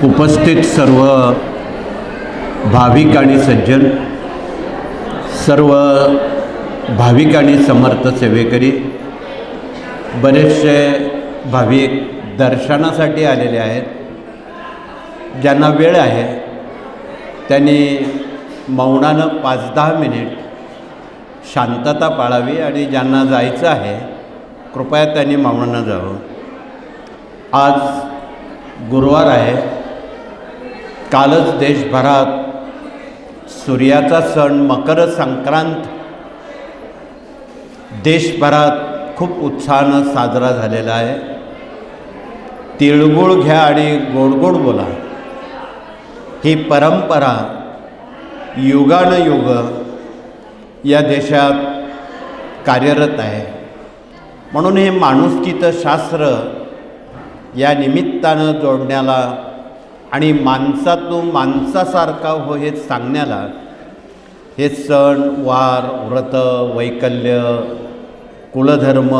उपस्थित सर्व भाविक आणि सज्जन, सर्व भाविक आणि समर्थ सेवेकरी, बरेचसे भाविक दर्शनासाठी आलेले आहेत. ज्यांना वेळ आहे त्यांनी मौनानं 5-10 मिनिट शांतता पाळावी आणि ज्यांना जायचं आहे कृपया त्यांनी मौनानं जावं. आज गुरुवार आहे. कालच देशभरात सूर्याचा सण मकर संक्रांत देशभरात खूप उत्साहानं साजरा झालेला आहे. तिळगुळ घ्या आणि गोड गोड बोला ही परंपरा युगानुयुग या देशात कार्यरत आहे. म्हणून हे माणुसकीचं शास्त्र या निमित्तानं जोडण्याला आणि माणसातून माणसासारखा हो हे सांगण्याला हे सण वार व्रत वैकल्य कुलधर्म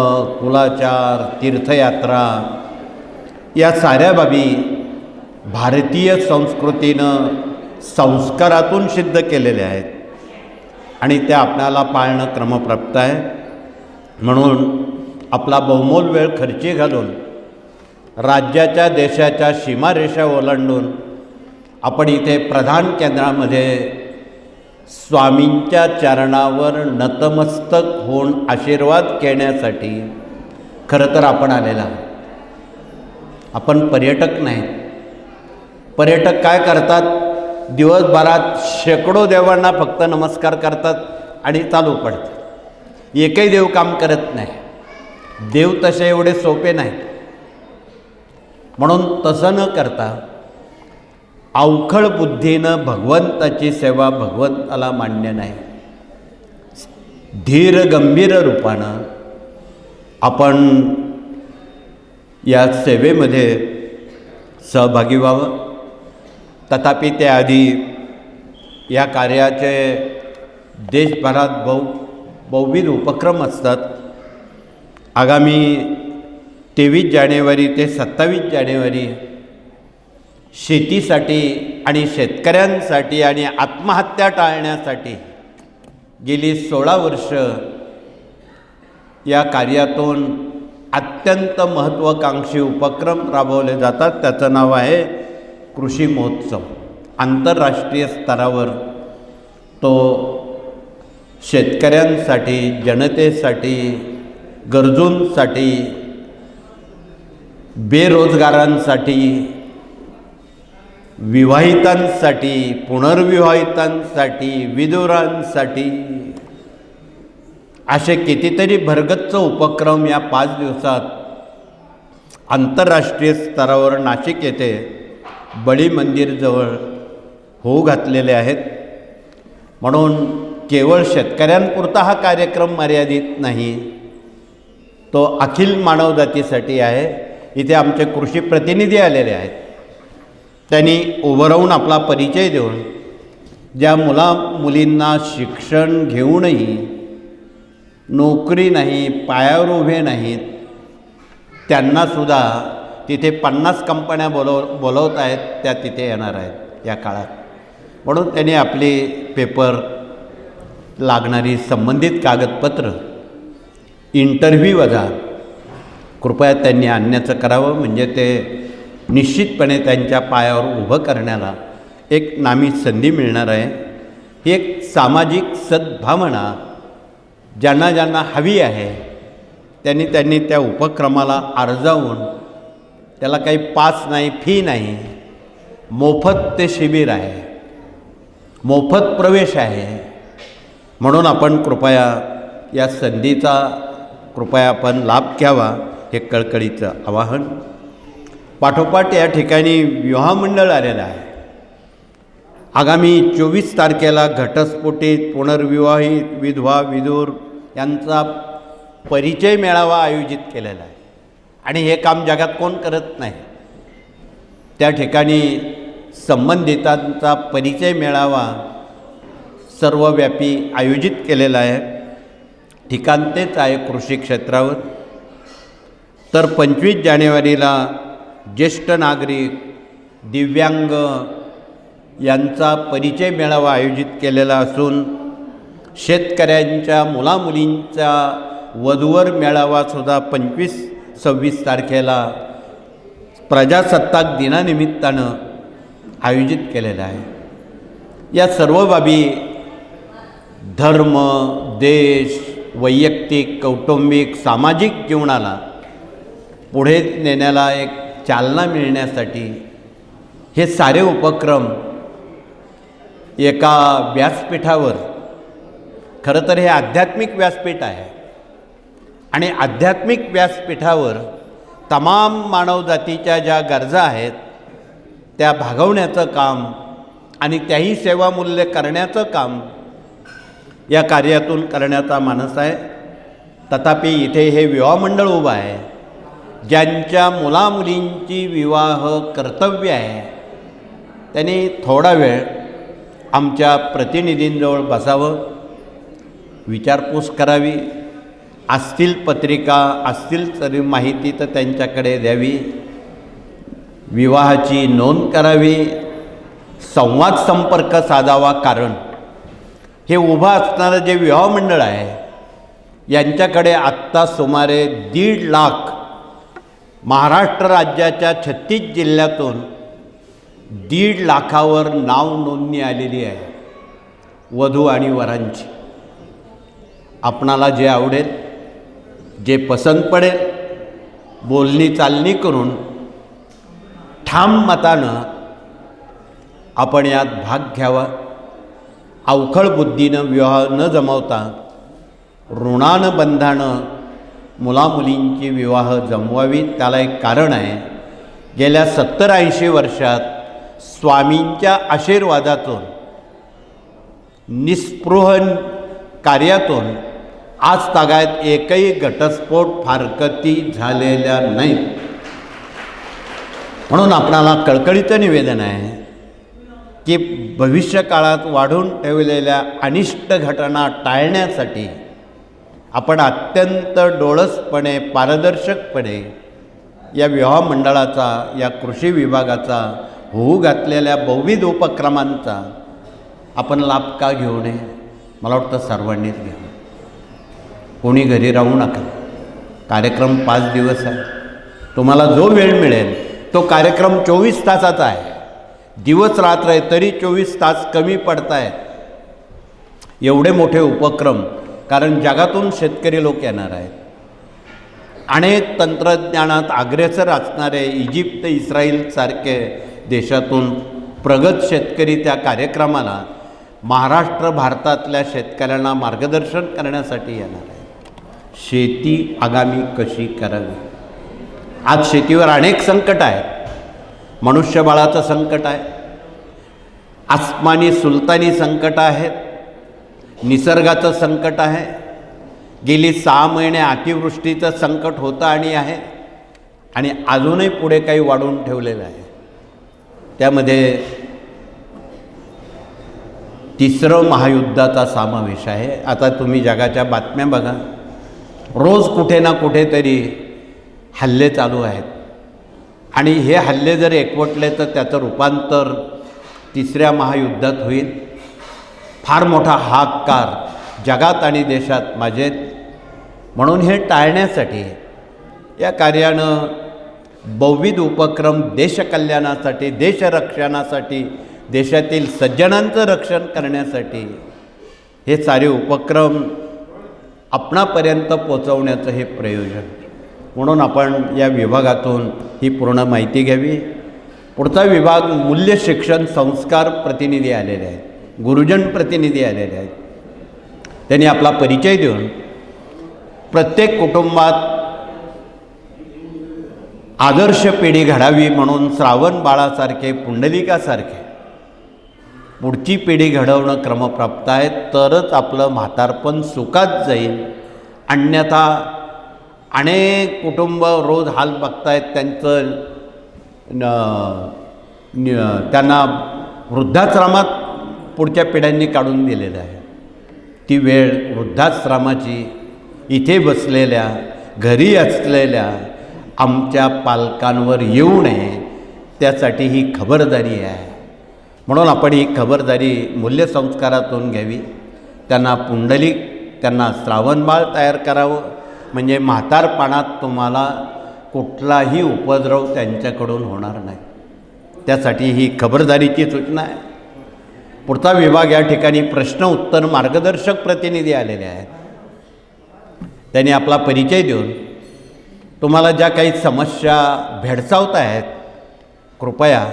कुलाचार तीर्थयात्रा या साऱ्या बाबी भारतीय संस्कृतीनं संस्कारातून सिद्ध केलेल्या आहेत आणि त्या आपल्याला पाळणं क्रमप्राप्त आहे. म्हणून आपला बहुमोल वेळ खर्ची घालून राज्याच्या देशाच्या सीमारेषा ओलांडून आपण इथे प्रधान केंद्रामध्ये स्वामींच्या चरणावर नतमस्तक होऊन आशीर्वाद घेण्यासाठी खरं तर आपण आलेला. आपण पर्यटक नाही. पर्यटक काय करतात? दिवसभरात शेकडो देवांना फक्त नमस्कार करतात आणि चालू पडतात. एकही देव काम करत नाही. देव तसे एवढे सोपे नाहीत. म्हणून तसं न करता अवखळ बुद्धीनं भगवंताची सेवा भगवंताला मान्य नाही. धीर गंभीर रूपानं आपण या सेवेमध्ये सहभागी व्हावं. तथापि त्याआधी या कार्याचे देशभरात बहुविध उपक्रम असतात. आगामी 23 जानेवारी ते 27 जानेवारी शेतीसाठी आणि शेतकऱ्यांसाठी आणि आत्महत्या टाळण्यासाठी गेली 16 वर्ष या कार्यातून अत्यंत महत्त्वाकांक्षी उपक्रम राबवले जातात. त्याचं नाव आहे कृषी महोत्सव. आंतरराष्ट्रीय स्तरावर तो शेतकऱ्यांसाठी जनतेसाठी गरजूंसाठी बेरोजगारांसाठी विवाहितांसाठी पुनर्विवाहितांसाठी विधुरांसाठी असे कितीतरी भरगच्च उपक्रम या 5 दिवसात आंतरराष्ट्रीय स्तरावर नाशिक येथे बळी मंदिरजवळ होऊ घातलेले आहेत. म्हणून केवळ शेतकऱ्यांपुरता हा कार्यक्रम मर्यादित नाही, तो अखिल मानवजातीसाठी आहे. इथे आमचे कृषी प्रतिनिधी आलेले आहेत. त्यांनी उभं राहून आपला परिचय देऊन ज्या मुलींना शिक्षण घेऊनही नोकरी नाही पायावर उभे नाहीत त्यांनासुद्धा तिथे 50 कंपन्या बोलवत आहेत. त्या तिथे येणार आहेत या काळात. म्हणून त्यांनी आपली पेपर लागणारी संबंधित कागदपत्र इंटरव्ह्यू वजा कृपया त्यांनी आणण्याचं करावं. म्हणजे ते निश्चितपणे त्यांच्या पायावर उभं करण्याला एक नामी संधी मिळणार आहे. ही एक सामाजिक सद्भावना ज्यांना ज्यांना हवी आहे त्यांनी त्या उपक्रमाला अर्जावून त्याला काही पास नाही फी नाही मोफत ते शिबिर आहे मोफत प्रवेश आहे. म्हणून आपण कृपया या संधीचा कृपया आपण लाभ घ्यावा हे कळकळीचं आवाहन. पाठोपाठ या ठिकाणी विवाह मंडळ आलेलं आहे. आगामी 24 तारखेला घटस्फोटित पुनर्विवाहित विधवा विधूर यांचा परिचय मेळावा आयोजित केलेला आहे आणि हे काम जगात कोण करत नाही. त्या ठिकाणी संबंधितांचा परिचय मेळावा सर्वव्यापी आयोजित केलेला आहे. ठिकाण तेच आहे कृषी क्षेत्रावर. तर 25 जानेवारीला ज्येष्ठ नागरिक दिव्यांग यांचा परिचय मेळावा आयोजित केलेला असून शेतकऱ्यांच्या मुलामुलींचा वधूवर मेळावासुद्धा 25-26 तारखेला प्रजासत्ताक दिनानिमित्तानं आयोजित केलेला आहे. या सर्व बाबी धर्म, देश, वैयक्तिक, कौटुंबिक, सामाजिक जीवनाला पुढे नेण्याला एक चालना मिळण्यासाठी हे सारे उपक्रम एका व्यासपीठावर, खरं तर हे आध्यात्मिक व्यासपीठ आहे आणि आध्यात्मिक व्यासपीठावर तमाम मानवजातीच्या ज्या गरजा आहेत त्या भागवण्याचं काम आणि त्याही सेवामूल्य करण्याचं काम या कार्यातून करण्याचा मानस आहे. तथापि इथे हे विवाह मंडळ उभं आहे, ज्यांच्या मुलामुलींची विवाह कर्तव्य आहे, त्यांनी थोडा वेळ आमच्या प्रतिनिधींजवळ बसावं, विचारपूस करावी, असतील पत्रिका, असतील तरी माहिती तर त्यांच्याकडे द्यावी, विवाहाची नोंद करावी, संवाद संपर्क साधावा. कारण हे उभं असणारं जे विवाह मंडळ आहे यांच्याकडे आत्ता सुमारे 1.5 लाख महाराष्ट्र राज्याच्या 36 जिल्ह्यातून 1.5 लाखावर नाव नोंदणी आलेली आहे वधू आणि वरांची. आपणाला जे आवडेल, जे पसंत पडेल, बोलणी चालणी करून ठाम मतानं आपण यात भाग घ्यावा. अवखळ बुद्धीनं विवाह न जमवता ऋणानं बंधानं मुलामुलींची विवाह जमवावी. त्याला एक कारण आहे. गेल्या 70-80 वर्षात स्वामींच्या आशीर्वादातून, निस्पृह कार्यातून आज तागायत एकही घटस्फोट फारकती झालेल्या नाहीत. म्हणून आपणाला कळकळीचं निवेदन आहे की भविष्यकाळात वाढून ठेवलेल्या अनिष्ट घटना टाळण्यासाठी आपण अत्यंत डोळसपणे, पारदर्शकपणे या विवाह मंडळाचा, या कृषी विभागाचा, होऊ घातलेल्या बहुविध उपक्रमांचा आपण लाभ का घेऊ नये? मला वाटतं सर्वांनीच घ्यावं. कोणी घरी राहू नका. कार्यक्रम 5 दिवस आहे. तुम्हाला जो वेळ मिळेल तो कार्यक्रम 24 तासाचा आहे. दिवस रात्र आहे तरी 24 तास कमी पडत आहेत. एवढे मोठे उपक्रम, कारण जगातून शेतकरी लोक येणार आहेत. अनेक तंत्रज्ञानात अग्रेसर असणारे इजिप्त, इस्राईल देशातून प्रगत शेतकरी त्या कार्यक्रमाला महाराष्ट्र, भारतातल्या शेतकऱ्यांना मार्गदर्शन करण्यासाठी येणार आहे. शेती आगामी कशी करावी. आज शेतीवर अनेक संकट आहेत. मनुष्यबळाचं संकट आहे, आसमानी सुलतानी संकट आहेत, निसर्गाचं संकट आहे, गेली 6 महिने अतिवृष्टीचं संकट होतं आणि आहे, आणि अजूनही पुढे काही वाढवून ठेवलेलं आहे. त्यामध्ये 3रं महायुद्धाचा समावेश आहे. आता तुम्ही जगाच्या बातम्या बघा, रोज कुठे ना कुठेतरी हल्ले चालू आहेत आणि हे हल्ले जर एकवटले तर त्याचं रूपांतर 3ऱ्या महायुद्धात होईल. फार मोठा हाहाकार जगात आणि देशात माजेल. म्हणून हे टाळण्यासाठी या कार्यानं बहुविध उपक्रम देशकल्याणासाठी, देशरक्षणासाठी, देशातील सज्जनांचं रक्षण करण्यासाठी हे सारे उपक्रम आपणापर्यंत पोचवण्याचं हे प्रयोजन. म्हणून आपण या विभागातून ही पूर्ण माहिती घ्यावी. पुढचा विभाग मूल्य शिक्षण संस्कार प्रतिनिधी आलेले आहेत, गुरुजन प्रतिनिधी आलेले आहेत. त्यांनी आपला परिचय देऊन प्रत्येक कुटुंबात आदर्श पिढी घडावी म्हणून श्रावण बाळासारखे, पुंडलिकासारखे पुढची पिढी घडवणं क्रमप्राप्त आहे. तरच आपलं म्हातारपण सुखात जाईल. अन्यथा अनेक कुटुंब रोज हाल बघतायत. त्यांना वृद्धाश्रमात पुढच्या पिढ्यांनी काढून दिलेलं आहे. ती वेळ वृद्धाश्रमाची इथे बसलेल्या, घरी असलेल्या आमच्या पालकांवर येऊ नये त्यासाठी ही खबरदारी आहे. म्हणून आपण ही खबरदारी मूल्यसंस्कारातून घ्यावी. त्यांना पुंडलिक, त्यांना श्रावणबाळ तयार करावं, म्हणजे म्हातारपणात तुम्हाला कुठलाही उपद्रव त्यांच्याकडून होणार नाही. त्यासाठी ही खबरदारीची सूचना आहे. पुढचा विभाग या ठिकाणी प्रश्न उत्तर मार्गदर्शक प्रतिनिधी आलेले आहेत. त्यांनी आपला परिचय देऊन तुम्हाला ज्या काही समस्या भेडसावत आहेत, कृपया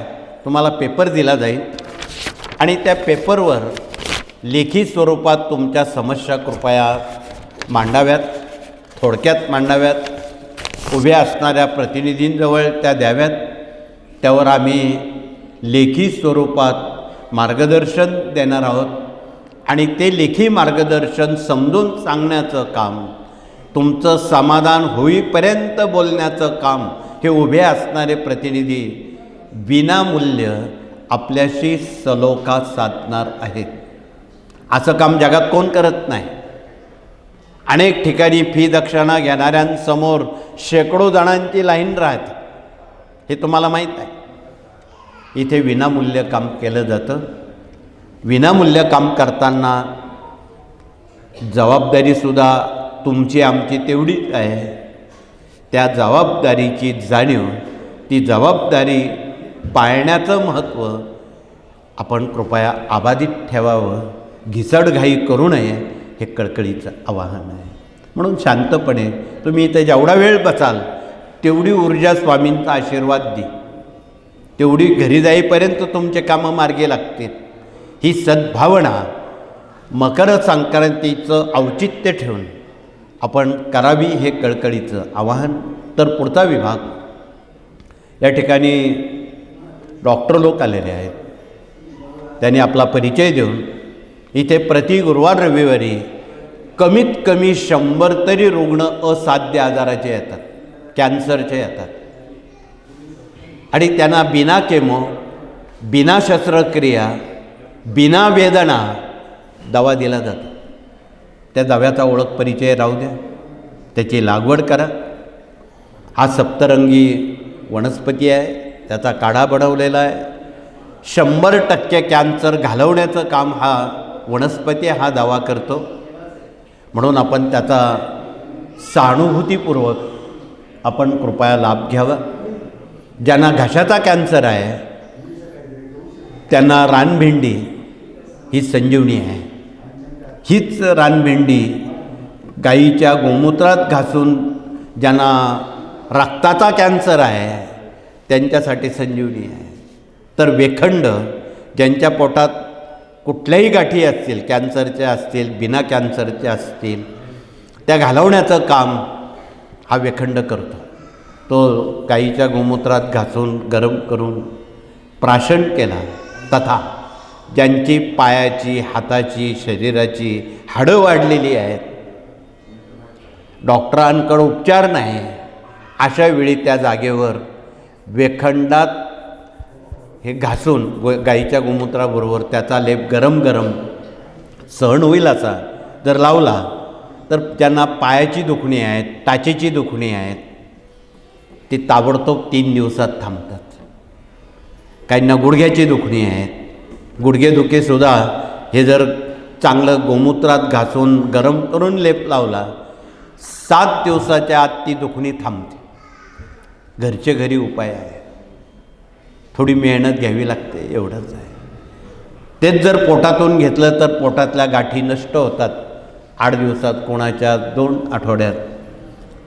तुम्हाला पेपर दिला जाईल आणि त्या पेपरवर लेखी स्वरूपात तुमच्या समस्या कृपया मांडाव्यात, थोडक्यात मांडाव्यात, उभ्या असणाऱ्या प्रतिनिधींजवळ त्या द्याव्यात. त्यावर आम्ही लेखी स्वरूपात मार्गदर्शन देणार आहोत आणि ते लेखी मार्गदर्शन समजून सांगण्याचं काम, तुमचं समाधान होईपर्यंत बोलण्याचं काम हे उभे असणारे प्रतिनिधी विनामूल्य आपल्याशी सलोखा साधणार आहेत. असं काम जगात कोण करत नाही. अनेक ठिकाणी फी दक्षिणा घेणाऱ्यांसमोर शेकडो जणांची लाईन राहते, हे तुम्हाला माहीत आहे. इथे विनामूल्य काम केलं जातं. विनामूल्य काम करताना जबाबदारीसुद्धा तुमची आमची तेवढीच आहे. त्या जबाबदारीची जाणीव, ती जबाबदारी पाळण्याचं महत्त्व आपण कृपया अबाधित ठेवावं, घिसडघाई करू नये, हे कळकळीचं आवाहन आहे. म्हणून शांतपणे तुम्ही इथे जेवढा वेळ बसाल तेवढी ऊर्जा स्वामींचा आशीर्वाद दे, तेवढी घरी जाईपर्यंत तुमचे कामं मार्गी लागतील. ही सद्भावना मकर संक्रांतीचं औचित्य ठेवून आपण करावी, हे कळकळीचं आवाहन. तर पुढचा विभाग या ठिकाणी डॉक्टर लोक आलेले आहेत. त्यांनी आपला परिचय देऊन इथे प्रति गुरुवार रविवारी कमीत कमी 100 तरी रुग्ण असाध्य आजाराचे येतात, कॅन्सरचे येतात आणि त्यांना बिना केमो, बिना शस्त्रक्रिया, बिना वेदना दवा दिला जातो. त्या दव्याचा ओळख परिचय राहू द्या, त्याची लागवड करा. हा सप्तरंगी वनस्पती आहे, त्याचा काढा बनवलेला आहे. 100% कॅन्सर घालवण्याचं काम हा वनस्पती, हा दावा करतो. म्हणून आपण त्याचा सहानुभूतीपूर्वक आपण कृपया लाभ घ्यावा. ज्यांना घशाचा कॅन्सर आहे त्यांना रानभेंडी ही संजीवनी आहे. हीच रानभेंडी गाईच्या गोमूत्रात घासून ज्यांना रक्ताचा कॅन्सर आहे त्यांच्यासाठी संजीवनी आहे. तर वेखंड, ज्यांच्या पोटात कुठल्याही गाठी असतील, कॅन्सरच्या असतील, बिना कॅन्सरच्या असतील, त्या घालवण्याचं काम हा वेखंड करतो. तो गाईच्या गोमूत्रात घासून गरम करून प्राशन केला. तथा ज्यांची पायाची, हाताची, शरीराची हाडं वाढलेली आहेत, डॉक्टरांकडे उपचार नाही, अशा वेळी त्या जागेवर वेखंडात हे घासून गाईच्या गोमूत्राबरोबर त्याचा लेप गरम गरम सहन होईल असा जर लावला तर ज्यांना पायाची दुखणी आहेत, टाचेची दुखणी आहेत, ती ताबडतोब 3 दिवसात थांबतात. काहींना गुडघ्याची दुखणी आहेत, गुडघेदुखीसुद्धा हे जर चांगलं गोमूत्रात घासून गरम करून लेप लावला 7 दिवसाच्या आत ती दुखणी थांबते. घरचे घरी उपाय आहे, थोडी मेहनत घ्यावी लागते, एवढंच आहे. तेच जर पोटातून घेतलं तर पोटातल्या गाठी नष्ट होतात 8 दिवसात, कोणाच्या 2 आठवड्यात.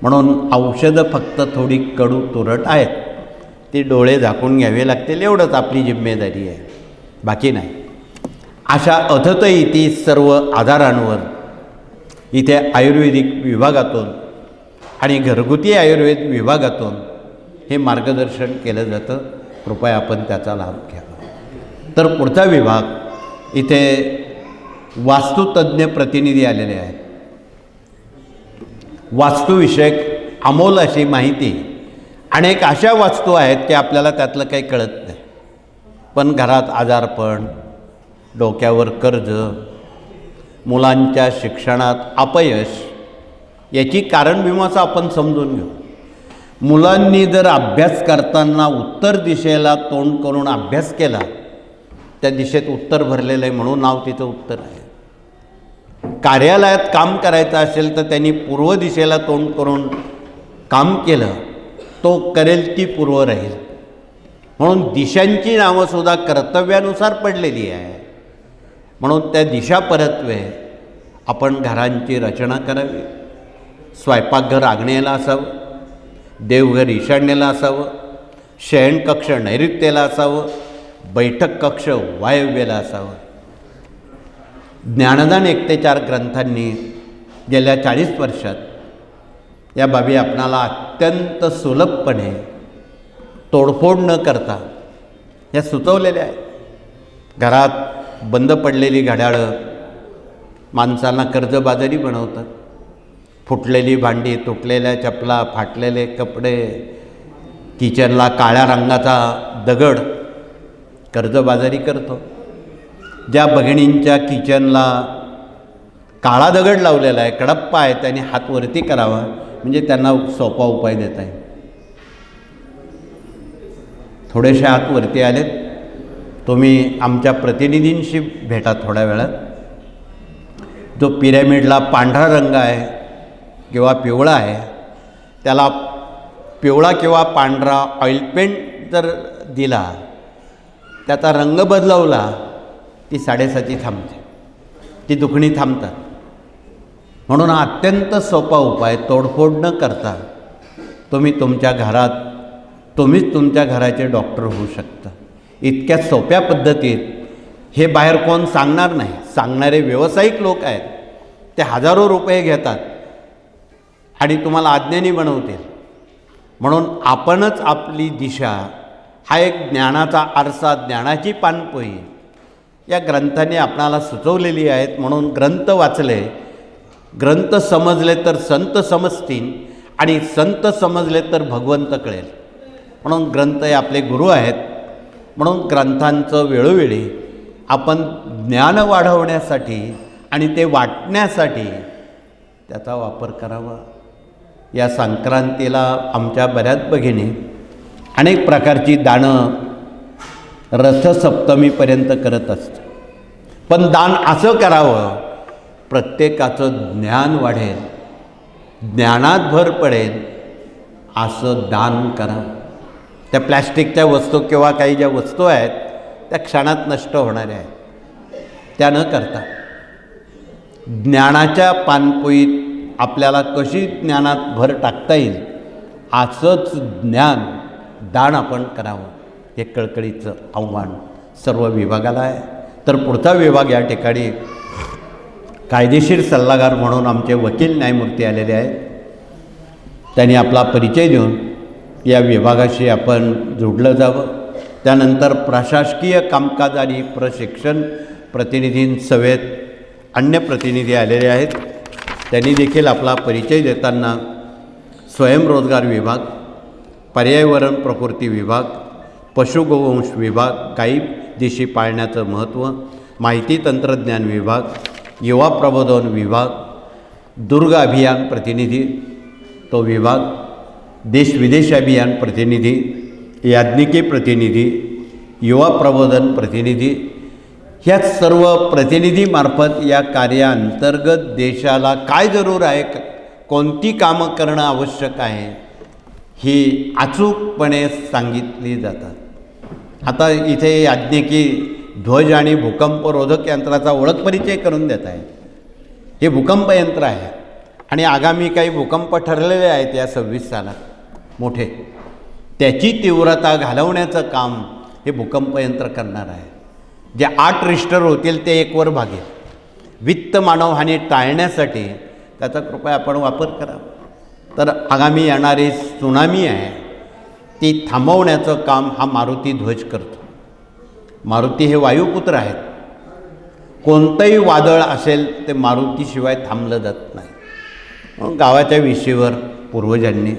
म्हणून औषधं फक्त थोडी कडू तुरट आहेत, ती डोळे झाकून घ्यावे लागतील, एवढंच आपली जिम्मेदारी आहे, बाकी नाही. अशा अथत इति सर्व आजारांवर इथे आयुर्वेदिक विभागातून आणि घरगुती आयुर्वेद विभागातून हे मार्गदर्शन केलं जातं. कृपया आपण त्याचा लाभ घ्यावा. तर पुढचा विभाग इथे वास्तुतज्ञ प्रतिनिधी आलेले आहेत. वास्तुविषयक अमोल अशी माहिती, अनेक अशा वास्तू आहेत की आपल्याला त्यातलं काही कळत नाही, पण घरात आजारपण, डोक्यावर कर्ज, मुलांच्या शिक्षणात अपयश, याची कारणमीमांसा आपण समजून घेऊ. मुलांनी जर अभ्यास करताना उत्तर दिशेला तोंड करून अभ्यास केला, त्या दिशेत उत्तर भरलेलं आहे म्हणून नाव तिचं उत्तर आहे. कार्यालयात काम करायचं असेल तर त्यांनी पूर्व दिशेला तोंड करून काम केलं, तो करेल ती पूर्व राहील. म्हणून दिशांची नावंसुद्धा कर्तव्यानुसार पडलेली आहे. म्हणून त्या दिशा परत्वे आपण घरांची रचना करावी. स्वयंपाकघर आग्नेयेला असावं, देवघर ईशान्येला असावं, शयनकक्ष नैऋत्येला असावं, बैठक कक्ष वायव्येला असावं. ज्ञानदान 1 ते 4 ग्रंथांनी गेल्या 40 वर्षात या बाबी आपणाला अत्यंत सुलभपणे तोडफोड न करता या सुचवलेल्या आहेत. घरात बंद पडलेली घड्याळं माणसांना कर्जबाजारी बनवतात. फुटलेली भांडी, तुटलेल्या चपला, फाटलेले कपडे, किचनला काळ्या रंगाचा दगड कर्जबाजारी करतो. ज्या भगिनींच्या किचनला काळा दगड लावलेला आहे, कडप्पा आहे, त्यांनी हात वरती करावा म्हणजे त्यांना सोपा उपाय देत आहे. थोडेसे हात वरती आलेत, तुम्ही आमच्या प्रतिनिधींशी भेटा थोड्या वेळात. जो पिरॅमिडला पांढरा रंग आहे किंवा पिवळा आहे, त्याला पिवळा किंवा पांढरा ऑइल पेंट जर दिला, त्याचा रंग बदलवला, ती 7:30 थांबते, ती दुखणी थांबतात. म्हणून हा अत्यंत सोपा उपाय, तोडफोड न करता तुम्ही तुमच्या घरात, तुम्हीच तुमच्या घराचे डॉक्टर होऊ शकता. इतक्या सोप्या पद्धतीत हे बाहेर कोण सांगणार नाही. सांगणारे व्यावसायिक लोक आहेत, ते हजारो रुपये घेतात आणि तुम्हाला अज्ञानी बनवतील. म्हणून आपणच आपली दिशा, हा एक ज्ञानाचा आरसा, ज्ञानाची पानपोई या ग्रंथांनी आपणाला सुचवलेली आहेत. म्हणून ग्रंथ वाचले, ग्रंथ समजले तर संत समजतील आणि संत समजले तर भगवंत कळेल. म्हणून ग्रंथ हे आपले गुरु आहेत. म्हणून ग्रंथांचं वेळोवेळी आपण ज्ञान वाढवण्यासाठी आणि ते वाटण्यासाठी त्याचा वापर करावा. या संक्रांतीला आमच्या बऱ्याच भगिनी अनेक प्रकारची दानं रथसप्तमीपर्यंत करत असतात. पण दान असं करावं, प्रत्येकाचं ज्ञान वाढेल, ज्ञानात भर पडेल असं दान करावं. त्या प्लॅस्टिकच्या वस्तू किंवा काही ज्या वस्तू आहेत त्या क्षणात नष्ट होणाऱ्या आहेत, त्या न करता ज्ञानाच्या पानपोईत आपल्याला कशी ज्ञानात भर टाकता येईल असंच ज्ञान दान आपण करावं. हे कळकळीचं आव्हान सर्व विभागाला आहे. तर पुढचा विभाग या ठिकाणी कायदेशीर सल्लागार म्हणून आमचे वकील न्यायमूर्ती आलेले आहेत. त्यांनी आपला परिचय देऊन या विभागाशी आपण जोडलं जावं. त्यानंतर प्रशासकीय कामकाज आणि प्रशिक्षण प्रतिनिधींसवेत अन्य प्रतिनिधी आलेले आहेत. त्यांनी देखील आपला परिचय देताना स्वयंरोजगार विभाग, पर्यावरण प्रकृती विभाग, पशुगोवंश विभाग, गाई देशी पाळण्याचं महत्त्व, माहिती तंत्रज्ञान विभाग, युवा प्रबोधन विभाग, दुर्ग अभियान प्रतिनिधी तो विभाग, देश विदेश अभियान प्रतिनिधी, याज्ञिकी प्रतिनिधी, युवा प्रबोधन प्रतिनिधी, ह्या सर्व प्रतिनिधीमार्फत या कार्याअंतर्गत देशाला काय जरूर आहे, कोणती कामं करणं आवश्यक आहे, ही अचूकपणे सांगितली जातात. आता इथे याज्ञिकी ध्वज आणि भूकंपरोधक यंत्राचा ओळख परिचय करून देत आहे. हे भूकंप यंत्र आहे आणि आगामी काही भूकंप ठरलेले आहेत या 26 सालात मोठे, त्याची तीव्रता घालवण्याचं काम हे भूकंप यंत्र करणार आहे. जे 8 रिश्टर होतील ते 1 वर भागेल. वित्त मानवहानी टाळण्यासाठी त्याचा कृपया आपण वापर करा. तर आगामी येणारी सुनामी आहे ती थांबवण्याचं काम हा मारुती ध्वज करतो. मारुती हे वायुपुत्र आहेत. कोणतंही वादळ असेल ते मारुतीशिवाय थांबलं जात नाही. म्हणून गावाच्या विशीवर पूर्वजांनी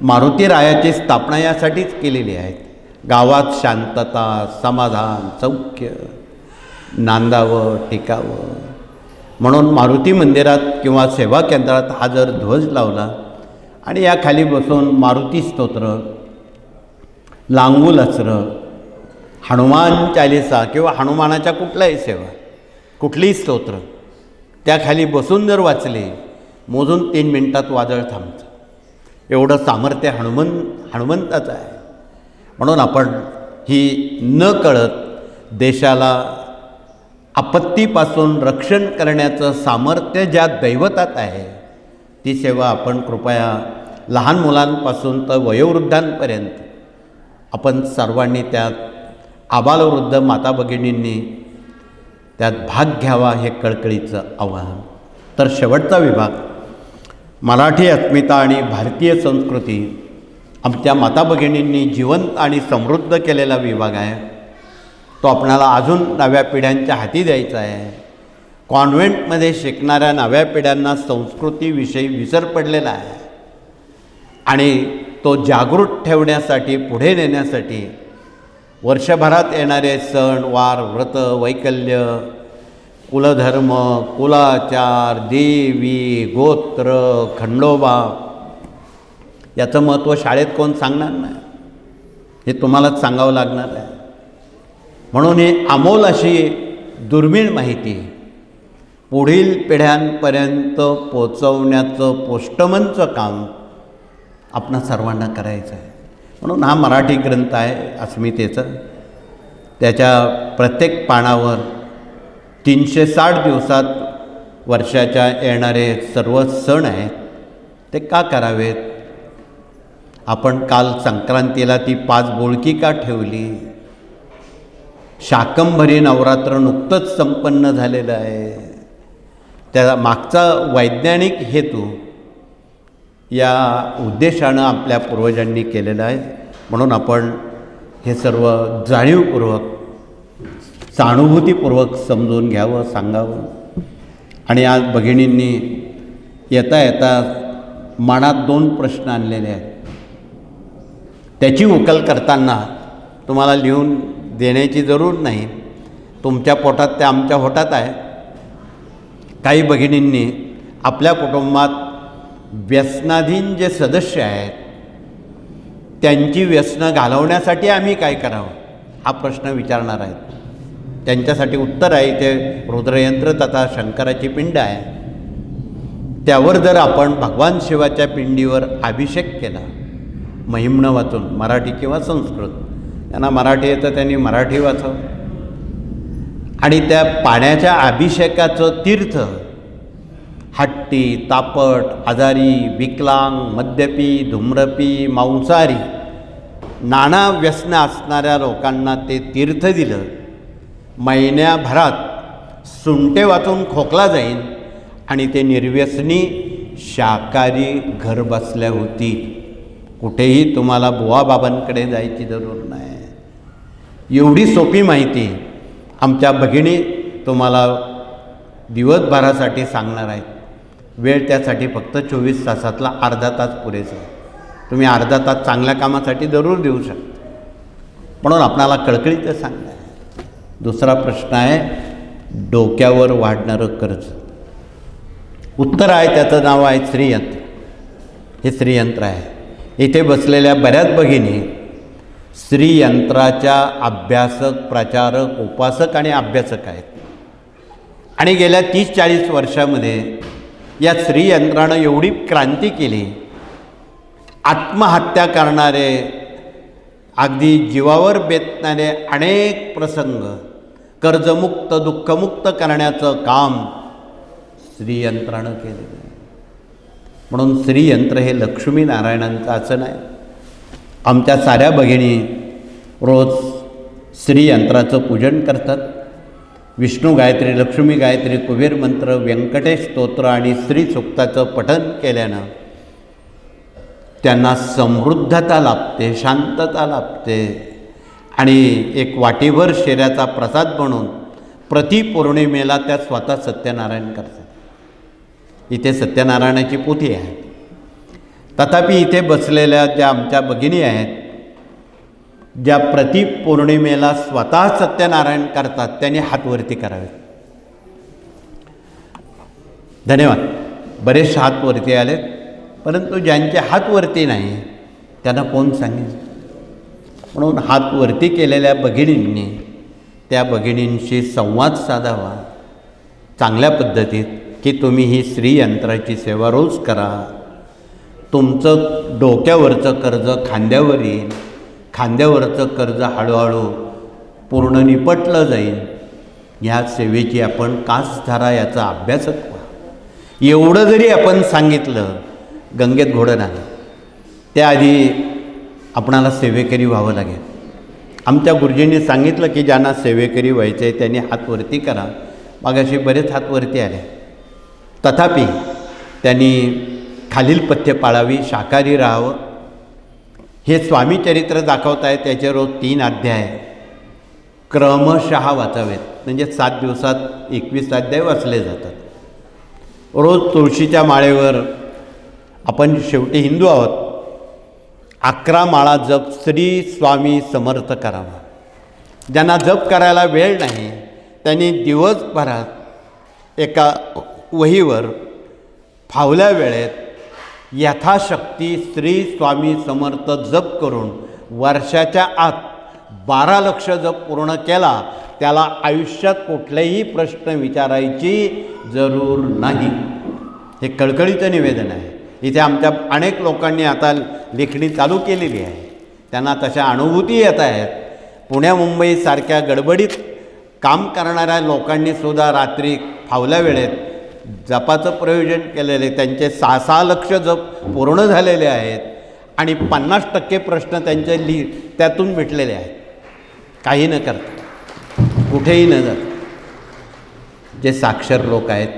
मारुती रायाची स्थापना यासाठीच केलेली आहे. गावात शांतता, समाधान, सौख्य नांदावं, टिकावं. म्हणून मारुती मंदिरात किंवा सेवा केंद्रात हा जर ध्वज लावला आणि या खाली बसून मारुती स्तोत्र, लांगुल अस्त्र, हनुमान चालिसा किंवा हनुमानाच्या कुठल्याही सेवा, कुठलीही स्तोत्र त्या खाली बसून जर वाचले, मोजून 3 मिनिटात वादळ थांबतं. एवढं सामर्थ्य हनुमंताचं आहे. म्हणून आपण ही न कळत देशाला आपत्तीपासून रक्षण करण्याचं सामर्थ्य ज्या दैवतात आहे, ती सेवा आपण कृपया लहान मुलांपासून तर वयोवृद्धांपर्यंत आपण सर्वांनी त्यात, आबालवृद्ध माता भगिनींनी त्यात भाग घ्यावा, हे कळकळीचं आवाहन. तर शेवटचा विभाग मराठी अस्मिता आणि भारतीय संस्कृती आमच्या माता भगिनींनी जिवंत आणि समृद्ध केलेला विभाग आहे. तो आपणाला अजून नव्या पिढ्यांच्या हाती द्यायचा आहे. कॉन्व्हेंटमध्ये शिकणाऱ्या नव्या पिढ्यांना संस्कृतीविषयी विसर पडलेला आहे आणि तो जागृत ठेवण्यासाठी, पुढे नेण्यासाठी वर्षभरात येणारे सण, वार, व्रत, वैकल्य, कुलधर्म, कुलाचार, देवी, गोत्र, खंडोबा याचं महत्त्व शाळेत कोण सांगणार नाही, हे तुम्हालाच सांगावं लागणार आहे. म्हणून ही अमोल अशी दुर्मिळ माहिती पुढील पिढ्यांपर्यंत पोचवण्याचं पोस्टमनचं काम आपणा सर्वांना करायचं आहे. म्हणून हा मराठी ग्रंथ आहे अस्मितेचं. त्याच्या प्रत्येक पानावर 360 दिवसात वर्षाच्या येणारे सर्व सण आहेत, ते का करावेत? आपण काल संक्रांतीला ती 5 बोळकी का ठेवली? शाकंभरी नवरात्र नुकतंच संपन्न झालेलं आहे. त्या मागचा वैज्ञानिक हेतू या उद्देशानं आपल्या पूर्वजांनी केलेलं आहे. म्हणून आपण हे सर्व जाणीवपूर्वक, सहानुभूतीपूर्वक समजून घ्यावं, सांगावं. आणि आज भगिनींनी येता येता मनात 2 प्रश्न आणलेले आहेत. त्याची उकल करताना तुम्हाला लिहून देण्याची जरूर नाही, तुमच्या पोटात ते आमच्या पोटात आहे. काही भगिनींनी आपल्या कुटुंबात व्यसनाधीन जे सदस्य आहेत, त्यांची व्यसनं घालवण्यासाठी आम्ही काय करावं, हा प्रश्न विचारणार आहेत. त्यांच्यासाठी उत्तर आहे, इथे रुद्रयंत्र तथा शंकराची पिंड आहे. त्यावर जर आपण भगवान शिवाच्या पिंडीवर अभिषेक केला, महिम्न वाचून, मराठी किंवा संस्कृत, त्यांना मराठी येतं त्यांनी मराठी वाचावं, आणि त्या पाण्याच्या अभिषेकाचं तीर्थ हट्टी, तापट, आजारी, विकलांग, मद्यपी, धूम्रपी, मांसाहारी, नाना व्यसनं असणाऱ्या लोकांना ते तीर्थ दिलं, महिन्याभरात सुंटे वाचून खोकला जाईल आणि ते निर्व्यसनी शाकाहारी घर बसल्या होती. कुठेही तुम्हाला बुवाबाबांकडे जायची जरूर नाही. एवढी सोपी माहिती आमच्या भगिनी तुम्हाला दिवसभरासाठी सांगणार आहेत. वेळ त्यासाठी फक्त 24 तासातला अर्धा तास पुरेसा आहे. तुम्ही अर्धा तास चांगल्या कामासाठी जरूर देऊ शकता. म्हणून आपणाला कळकळीचं सांगणं आहे. दुसरा प्रश्न आहे डोक्यावर वाढणारं कर्ज. उत्तर आहे, त्याचं नाव आहे श्रीयंत्र. हे श्रीयंत्र आहे. इथे बसलेल्या बऱ्याच भगिनी श्रीयंत्राच्या अभ्यासक, प्रचारक, उपासक आणि अभ्यासक आहेत. आणि गेल्या 30-40 वर्षामध्ये या श्रीयंत्रानं एवढी क्रांती केली, आत्महत्या करणारे, अगदी जीवावर बेतणारे अनेक प्रसंग कर्जमुक्त, दुःखमुक्त करण्याचं काम श्रीयंत्रानं केलेलं आहे. म्हणून श्रीयंत्र हे लक्ष्मीनारायणांचं असं नाही. आमच्या साऱ्या भगिनी रोज श्रीयंत्राचं पूजन करतात. विष्णू गायत्री, लक्ष्मी गायत्री, कुबेर मंत्र, व्यंकटेश स्तोत्र आणि श्रीसूक्ताचं पठण केल्यानं त्यांना समृद्धता लाभते, शांतता लाभते आणि एक वाटीभर शेऱ्याचा प्रसाद म्हणून प्रतिपौर्णिमेला त्या स्वतः सत्यनारायण करतात. इथे सत्यनारायणाची पोथी आहे. तथापि इथे बसलेल्या ज्या आमच्या भगिनी आहेत, ज्या प्रतिपौर्णिमेला स्वतः सत्यनारायण करतात, त्यांनी हातवरती करावे. धन्यवाद. बरेच हात वरती आलेत. परंतु ज्यांचे हात वरती नाही त्यांना कोण सांगेल. म्हणून हात वरती केलेल्या भगिनींनी त्या भगिनींशी संवाद साधावा चांगल्या पद्धतीत की तुम्ही ही श्रीयंत्राची सेवा रोज करा. तुमचं डोक्यावरचं कर्ज खांद्यावर येईल, खांद्यावरचं कर्ज हळूहळू पूर्ण निपटलं जाईल. ह्या सेवेची आपण कास धरा, याचा अभ्यास व्हा. एवढं जरी आपण सांगितलं गंगेत घोडं नाही, त्याआधी आपणाला सेवेकरी व्हावं लागेल. आमच्या गुरुजींनी सांगितलं की ज्यांना सेवेकरी व्हायचं आहे त्यांनी हात वरती करा. मागाशी बरेच हात वरती आले, तथापि त्यांनी खालील पथ्य पाळावी, शाकाहारी राहावं. हे स्वामी चरित्र दाखवत आहे, त्याचे रोज 3 अध्याय क्रमशः वाचावेत. म्हणजे 7 दिवसात 21 अध्याय वाचले जातात. रोज तुळशीच्या माळेवर आपण शेवटी हिंदू आहोत, 11 माळा जप श्री स्वामी समर्थ करावा. ज्यांना जप करायला वेळ नाही त्यांनी दिवसभरात एका वहीवर फावल्या वेळेत यथाशक्ती श्री स्वामी समर्थ जप करून वर्षाच्या आत 12 लक्ष जप पूर्ण केला, त्याला आयुष्यात कुठलेही प्रश्न विचारायची जरूर नाही. हे कळकळीचं निवेदन आहे. इथे आमच्या अनेक लोकांनी आता लेखणी चालू केलेली आहे, त्यांना तशा अनुभूती येत आहेत. पुण्या मुंबईसारख्या गडबडीत काम करणाऱ्या लोकांनी सुद्धा रात्री फावल्या वेळेत जपाचं प्रयोजन केलेले, त्यांचे 6 लक्ष जप पूर्ण झालेले आहेत आणि 50% प्रश्न त्यांचे त्यातून मिटलेले आहेत. काही न करता, कुठेही न जात. जे साक्षर लोक आहेत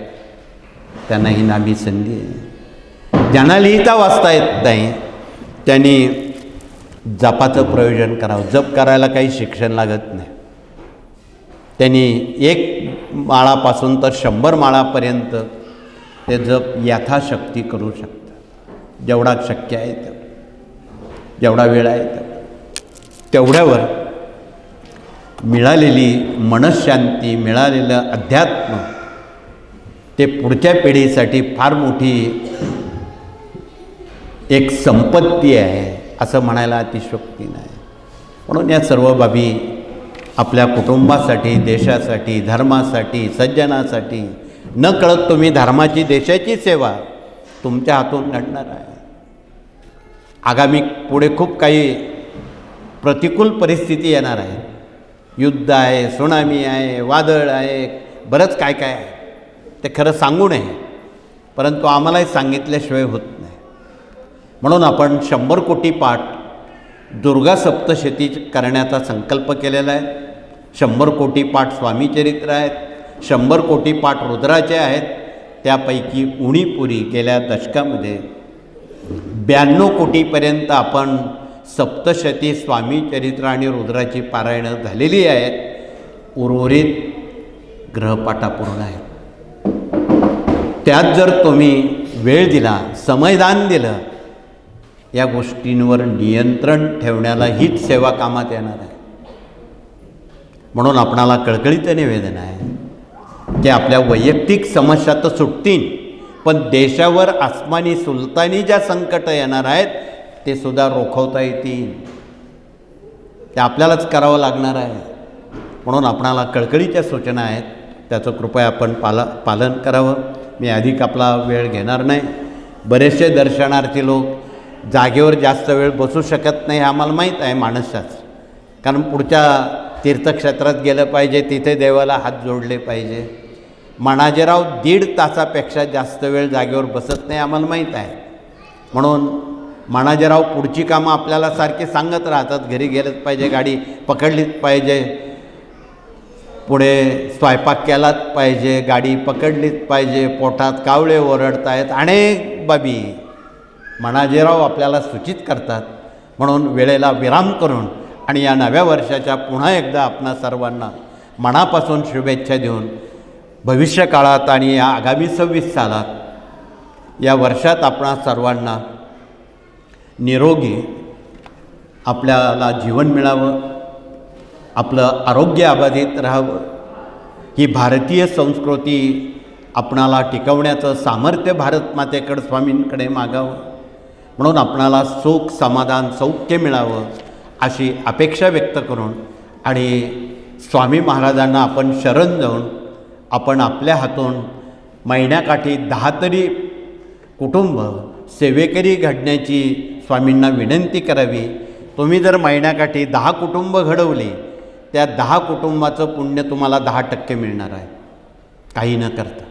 त्यांना ही नामी संधी आहे. ज्यांना लिहिता वाचता येत नाही त्यांनी जपाचं प्रयोजन करावं. जप करायला काही शिक्षण लागत नाही. त्यांनी 1 माळापासून तर 100 माळापर्यंत ते जप यथाशक्ती करू शकतात. जेवढा शक्य आहे जेवढा वेळ आहे तेवढ्यावर मिळालेली मनशांती, मिळालेलं अध्यात्म ते पुढच्या पिढीसाठी फार मोठी एक संपत्ती आहे असं म्हणायला अतिशयोक्ती नाही. म्हणून या सर्व बाबी आपल्या कुटुंबासाठी, देशासाठी, धर्मासाठी, सज्जनासाठी नकळत तुम्ही धर्माची, देशाची सेवा तुमच्या हातून घडणार आहे. आगामी पुढे खूप काही प्रतिकूल परिस्थिती येणार आहे. युद्ध आहे, सुनामी आहे, वादळ आहे, बरंच काय काय आहे. ते खरं सांगू नये, परंतु आम्हालाही सांगितल्याशिवाय होत नाही. म्हणून आपण 100 कोटी पाठ दुर्गा सप्तशती करण्याचा संकल्प केलेला आहे. 100 कोटी पाठ स्वामी चरित्र आहेत, 100 कोटी पाठ रुद्राचे आहेत. त्यापैकी उणीपुरी गेल्या दशकामध्ये 92 कोटीपर्यंत आपण सप्तशती स्वामी चरित्र आणि रुद्राची पारायणं झालेली आहेत. उर्वरित ग्रहपाठापूर्ण आहेत. त्यात जर तुम्ही वेळ दिला, समयदान दिलं, या गोष्टींवर नियंत्रण ठेवण्याला हीच सेवा कामात येणार आहे. म्हणून आपणाला कळकळीचं निवेदन आहे की आपल्या वैयक्तिक समस्या तर सुटतील, पण देशावर आसमानी सुलतानी ज्या संकट येणार आहेत ते सुद्धा रोखवता येतील. ते आपल्यालाच करावं लागणार आहे. म्हणून आपणाला कळकळीच्या सूचना आहेत, त्याचं कृपया आपण पालन करावं. मी अधिक आपला वेळ घेणार नाही. बरेचसे दर्शनार्थी लोक जागेवर जास्त वेळ बसू शकत नाही, आम्हाला माहीत आहे माणसाच. कारण पुढच्या तीर्थक्षेत्रात गेलं पाहिजे, तिथे देवाला हात जोडले पाहिजे. मनाजीराव 1.5 तासापेक्षा जास्त वेळ जागेवर बसत नाही, आम्हाला माहीत आहे. म्हणून मनाजीराव पुढची कामं आपल्याला सारखे सांगत राहतात. घरी गेलंच पाहिजे, गाडी पकडलीच पाहिजे, पुढे स्वयंपाक केलाच पाहिजे, गाडी पकडलीच पाहिजे, पोटात कावळे ओरडत आहेत, अनेक बाबी मनाजीराव आपल्याला सूचित करतात. म्हणून वेळेला विराम करून आणि या नव्या वर्षाच्या पुन्हा एकदा आपणा सर्वांना मनापासून शुभेच्छा देऊन भविष्यकाळात आणि या आगामी 26 सालात या वर्षात आपणा सर्वांना निरोगी आपल्याला जीवन मिळावं, आपलं आरोग्य अबाधित राहावं, ही भारतीय संस्कृती आपणाला टिकवण्याचं सामर्थ्य भारत मातेकडे, स्वामींकडे मागावं. म्हणून आपणाला सुख समाधान सौख्य मिळावं अशी अपेक्षा व्यक्त करून आणि स्वामी महाराजांना आपण शरण जाऊन आपण आपल्या हातून महिन्याकाठी 10 तरी कुटुंब सेवेकरी घडण्याची स्वामींना विनंती करावी. तुम्ही जर महिन्याकाठी 10 कुटुंब घडवली, त्या 10 कुटुंबाचं पुण्य तुम्हाला 10% मिळणार आहे, काही न करता.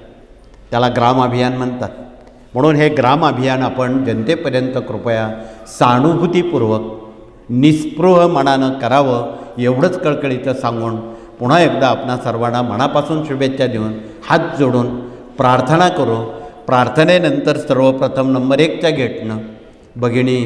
त्याला ग्राम अभियान म्हणतात. म्हणून हे ग्राम अभियान आपण जनतेपर्यंत कृपया सहानुभूतीपूर्वक निस्पृह मनानं करावं, एवढंच कळकळीचं सांगून पुन्हा एकदा आपणा सर्वांना मनापासून शुभेच्छा देऊन हात जोडून प्रार्थना करू. प्रार्थनेनंतर सर्वप्रथम नंबर 1च्या गेटनं भगिनी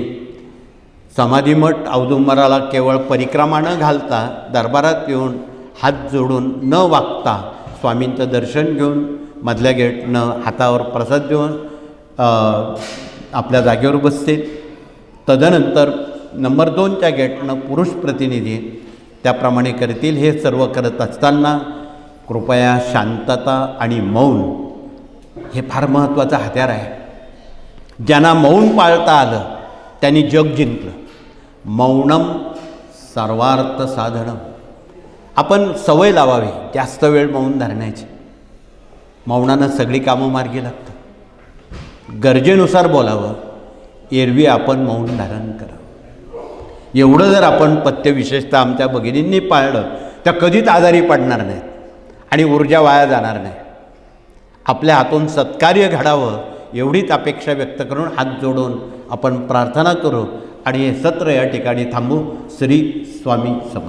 समाधीमठ औदुंबराला केवळ परिक्रमा न घालता दरबारात येऊन हात जोडून न वागता स्वामींचं दर्शन घेऊन मधल्या गेटनं हातावर प्रसाद देऊन आपल्या जागेवर बसतील. तदनंतर नंबर 2च्या गेटनं पुरुष प्रतिनिधी त्याप्रमाणे करतील. हे सर्व करत असताना कृपया शांतता आणि मौन हे फार महत्त्वाचं हत्यार आहे. ज्यांना मौन पाळता आलं त्यांनी जग जिंकलं. मौनम सर्वार्थ साधनम. आपण सवय लावावी जास्त वेळ मौन धरण्याची. मौनानं सगळी कामं मार्गी लागतात. गरजेनुसार बोलावं, एरवी आपण मौन धारण करावं. एवढं जर आपण पथ्य विशेषतः आमच्या भगिनींनी पाळलं तर कधीच आजारी पडणार नाहीत आणि ऊर्जा वाया जाणार नाही. आपल्या हातून सत्कार्य घडावं एवढीच अपेक्षा व्यक्त करून हात जोडून आपण प्रार्थना करू आणि हे सत्र या ठिकाणी थांबू. श्री स्वामी समर्थ.